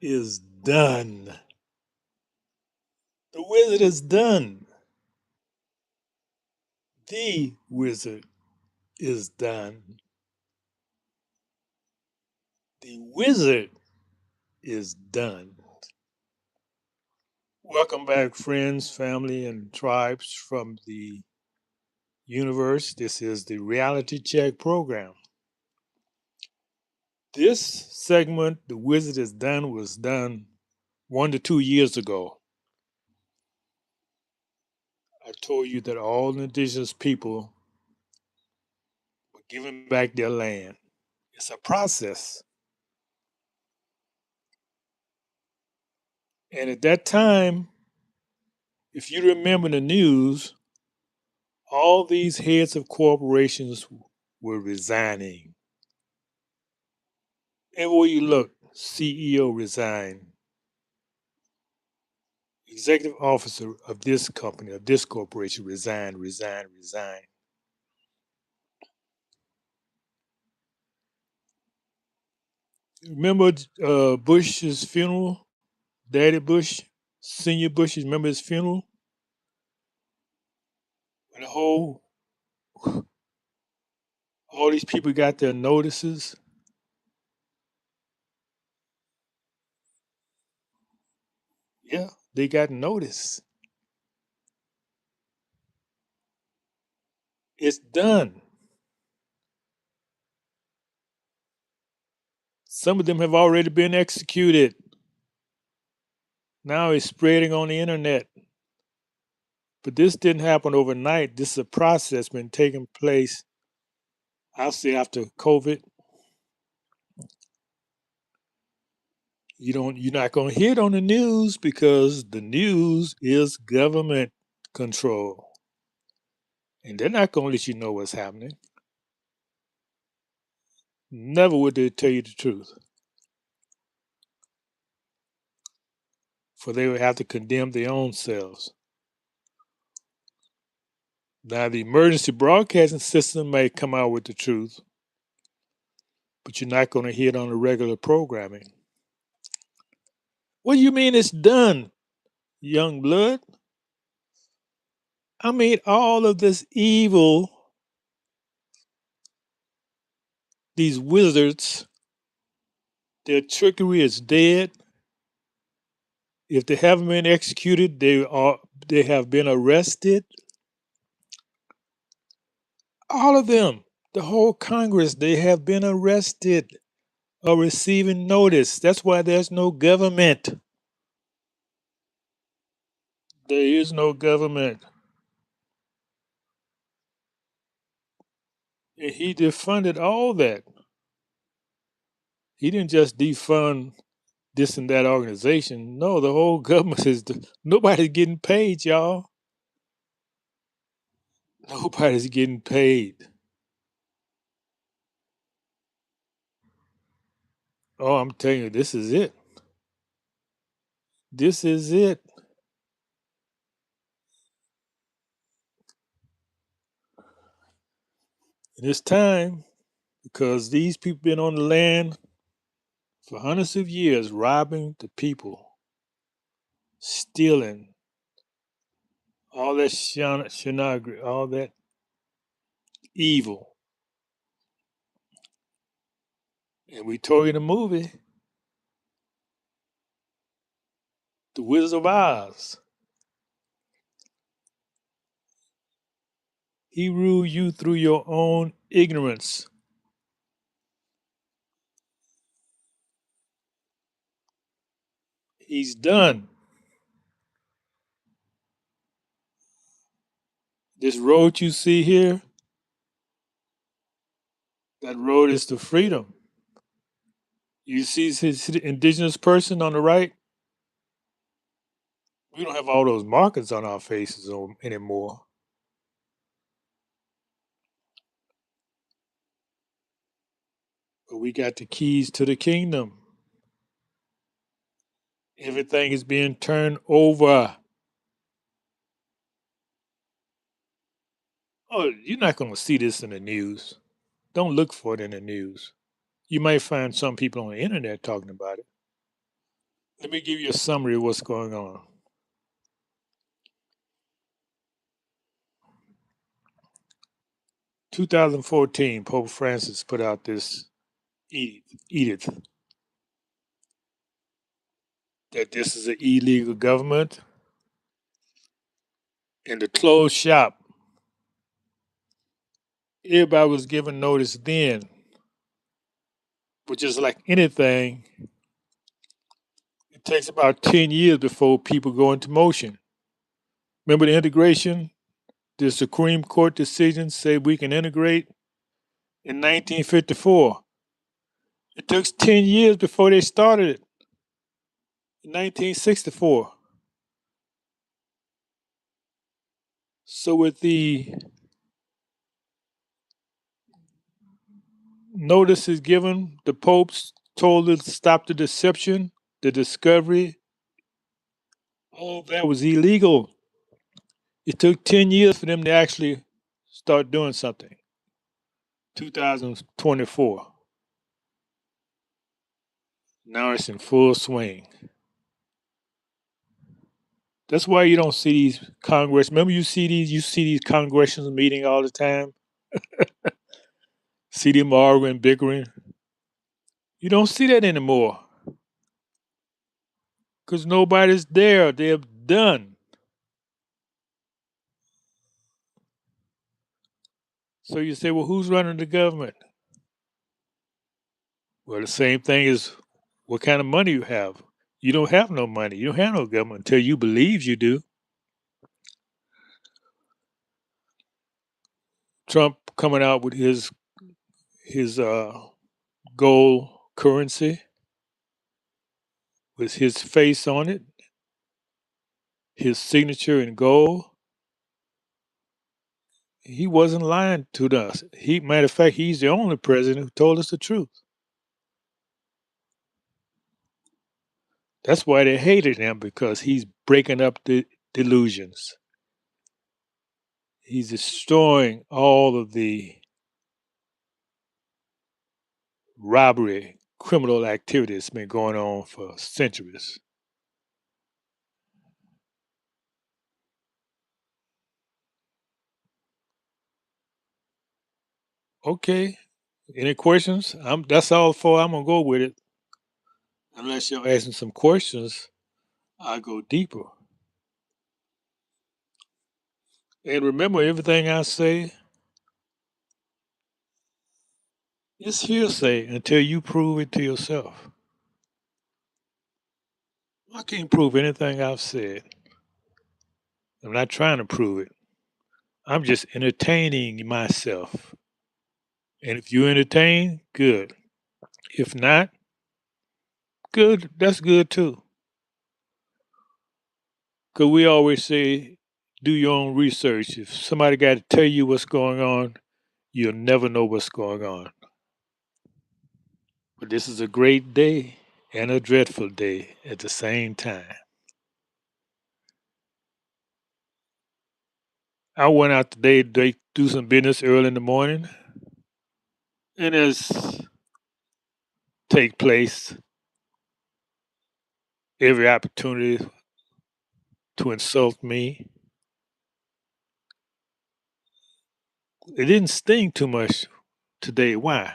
is done. The wizard is done. The wizard is done. The wizard is done. Welcome back, friends, family, and tribes from the universe. This is the Reality Check program. This segment, The Wizard is Done, was done 1 to 2 years ago. I told you that all indigenous people were giving back their land. It's a process. And at that time, if you remember the news, all these heads of corporations were resigning. Everywhere you look, CEO resigned, executive officer of this company, of this corporation resigned. Remember Bush's funeral? Daddy Bush, Senior Bush, remember his funeral? When the whole, all these people got their notices. Yeah, they got notice. It's done. Some of them have already been executed. Now it's spreading on the internet. But this didn't happen overnight. This is a process been taking place, I'll say after COVID. You're not gonna hear it on the news because the news is government control. And they're not gonna let you know what's happening. Never would they tell you the truth. For they would have to condemn their own selves. Now the emergency broadcasting system may come out with the truth, but you're not gonna hear it on the regular programming. What do you mean it's done, young blood? I mean, all of this evil, these wizards, their trickery is dead. If they haven't been executed, they have been arrested. All of them, the whole Congress, they have been arrested or receiving notice. That's why there's no government. There is no government. And he defunded all that. He didn't just defund this and that organization. No, the whole government is nobody's getting paid, y'all. Nobody's getting paid. Oh, I'm telling you, this is it. This is it. And it's time because these people been on the land for hundreds of years, robbing the people, stealing, all that shenanigans, all that evil. And we told you in the movie, The Wizard of Oz. He ruled you through your own ignorance. He's done. This road you see here, that road is to freedom. You see his indigenous person on the right? We don't have all those markers on our faces anymore. But we got the keys to the kingdom. Everything is being turned over. Oh, you're not going to see this in the news. Don't look for it in the news. You might find some people on the internet talking about it. Let me give you a summary of what's going on. In 2014, Pope Francis put out this edict that this is an illegal government and to close shop. Everybody was given notice then, but just like anything, it takes about 10 years before people go into motion. Remember the integration? The Supreme Court decision said we can integrate in 1954. It took 10 years before they started it in 1964. So, with the notices given, the popes told us to stop the deception, the discovery. All of that was illegal. It took 10 years for them to actually start doing something. 2024. Now it's in full swing. That's why you don't see these Congress. Remember, you see these congressional meeting all the time. See them arguing, bickering. You don't see that anymore because nobody's there. They're done. So you say, well, who's running the government? Well, the same thing is what kind of money you have. You don't have no money. You don't have no government until you believe you do. Trump coming out with his gold currency with his face on it, his signature in gold. He wasn't lying to us. Matter of fact, he's the only president who told us the truth. That's why they hated him, because he's breaking up the delusions. He's destroying all of the robbery, criminal activity that's been going on for centuries. Okay. Any questions? That's all for. I'm gonna go with it. Unless you're asking some questions, I'll go deeper. And remember, everything I say is hearsay until you prove it to yourself. I can't prove anything I've said. I'm not trying to prove it. I'm just entertaining myself. And if you entertain, good. If not, good. That's good too. Because we always say, do your own research. If somebody got to tell you what's going on, you'll never know what's going on. But this is a great day and a dreadful day at the same time. I went out today to do some business early in the morning, and it's take place every opportunity to insult me. It didn't sting too much today. Why?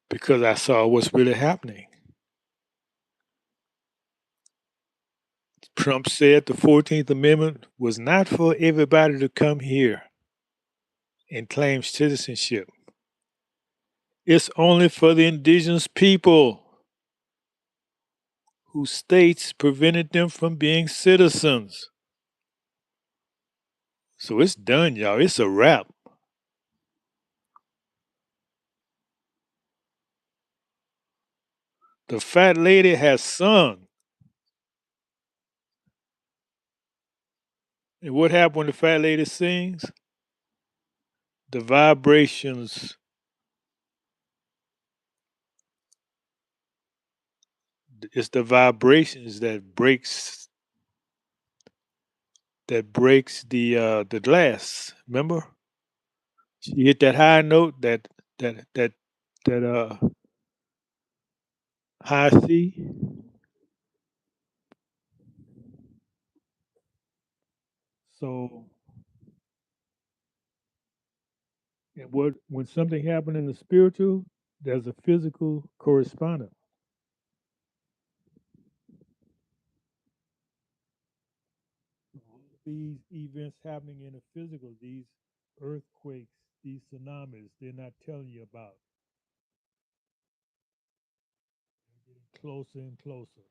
Because I saw what's really happening. Trump said the 14th Amendment was not for everybody to come here and claim citizenship. It's only for the indigenous people whose states prevented them from being citizens. So it's done, y'all. It's a wrap. The fat lady has sung. And what happened when the fat lady sings? The vibrations, it's the vibrations that breaks the glass. Remember? She hit that high note that that High C. So, and what when something happened in the spiritual, there's a physical correspondent. These events happening in the physical, these earthquakes, these tsunamis, they're not telling you about. They're getting closer and closer.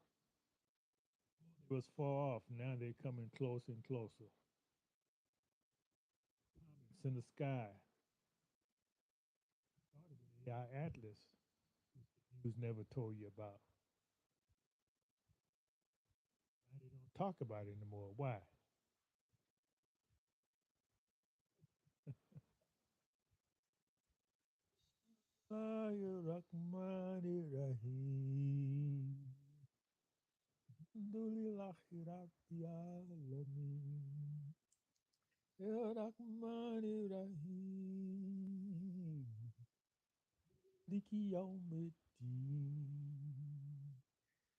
It was far off. Now they're coming closer and closer. It's in the sky. Our atlas. News never told you about. They don't talk about it anymore. Why?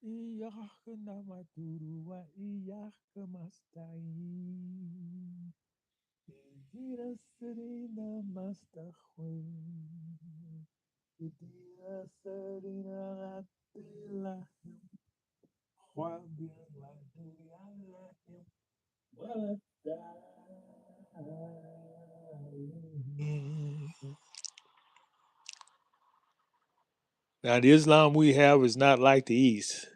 إياك نعبد وإياك نستعين اهدنا الصراط المستقيم اهدنا الصراط المستقيم غير المغضوب عليهم ولا الضالين. Now, the Islam we have is not like the East.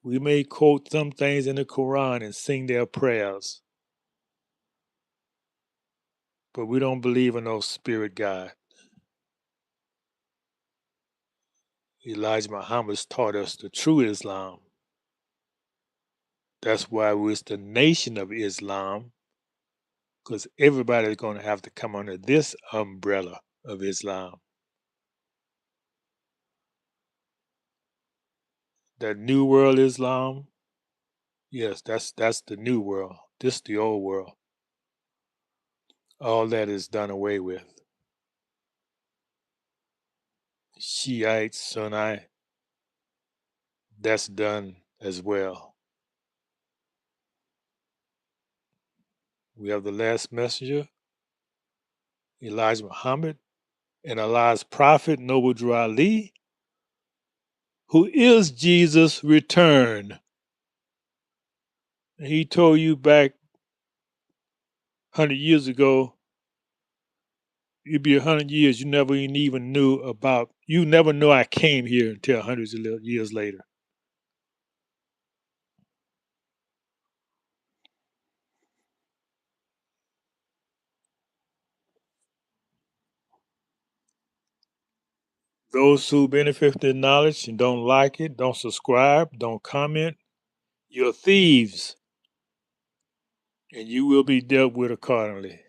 We may quote some things in the Quran and sing their prayers, but we don't believe in no spirit God. Elijah Muhammad's taught us the true Islam. That's why we're the nation of Islam, because everybody's going to have to come under this umbrella of Islam. That New World Islam, yes, that's the New World. This the Old World. All that is done away with. Shiite, Sunni, that's done as well. We have the last messenger, Elijah Muhammad, and Allah's prophet, Noble Drew Ali, who is Jesus' return. And he told you back 100 years ago, it'd be 100 years you never even knew about. You never know I came here until hundreds of years later. Those who benefit from the knowledge and don't like it, don't subscribe, don't comment, you're thieves, and you will be dealt with accordingly.